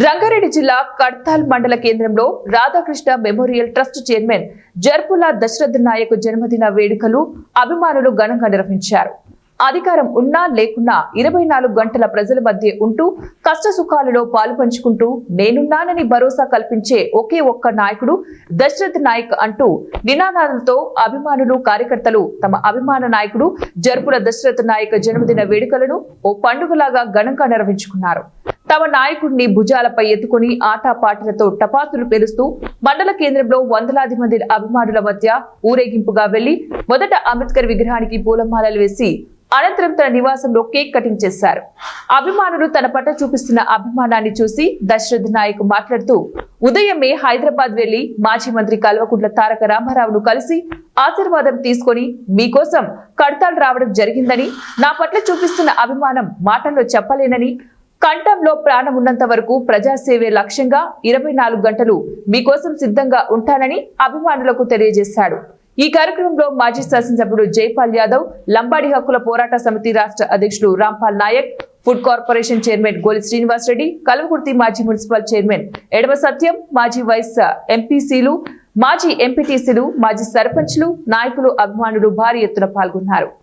రంగారెడ్డి జిల్లా కడ్తాల్ మండల కేంద్రంలో Radhakrishna memorial trust chairman Jarpula Dasharath Naik జన్మదిన వేడుకలు అభిమానులు ఘనంగా నిర్వహించారు. అధికారం ఉన్నా లేకున్నా 24 గంటల ప్రజల మధ్య ఉంటూ కష్ట సుఖాలలో పాలుపంచుకుంటూ నేనున్నానని భరోసా కల్పించే ఒకే ఒక్క నాయకుడు దశరథ్ నాయక్ అంటూ నినాదాలతో అభిమానులు కార్యకర్తలు తమ అభిమాన నాయకుడు జర్పుల దశరథ్ నాయక్ జన్మదిన వేడుకలను ఓ పండుగలాగా ఘనంగా నిర్వహించుకున్నారు. తమ నాయకుడిని భుజాలపై ఎత్తుకుని ఆటపాటలతో టపాసులు పేలుస్తూ మండల కేంద్రంలో వందలాది మంది అభిమానుల మధ్య ఊరేగింపుగా వెళ్లి మొదట అంబేద్కర్ విగ్రహానికి పూలమాలలు వేసి అనంతరం తన నివాసంలో కేక్ కటింగ్ చేశారు. అభిమానులు తన పట్ల చూపిస్తున్న అభిమానాన్ని చూసి దశరథ్ నాయక్ మాట్లాడుతూ ఉదయమే హైదరాబాద్ వెళ్లి మాజీ మంత్రి కల్వకుంట్ల తారక రామారావును కలిసి ఆశీర్వాదం తీసుకొని మీకోసం కడ్తాల్ రావడం జరిగిందని, నా పట్ల చూపిస్తున్న అభిమానం మాటల్లో చెప్పలేనని, కంఠంలో ప్రాణం ఉన్నంత వరకు ప్రజాసేవే లక్ష్యంగా 24 గంటలు మీకోసం సిద్ధంగా ఉంటానని అభిమానులకు తెలియజేశాడు. ఈ కార్యక్రమంలో మాజీ శాసనసభ్యుడు జైపాల్ యాదవ్, లంబాడి హక్కుల పోరాట సమితి రాష్ట్ర అధ్యక్షుడు Rampal Naik, food corporation chairman Goli Srinivas Reddy, Kalwakurthy మాజీ మున్సిపల్ చైర్మన్ ఎడమ సత్యం, మాజీ వైస్ ఎంపీసీలు, మాజీ ఎంపీటీసీలు, మాజీ సర్పంచ్లు, నాయకులు, అభిమానులు భారీ ఎత్తున పాల్గొన్నారు.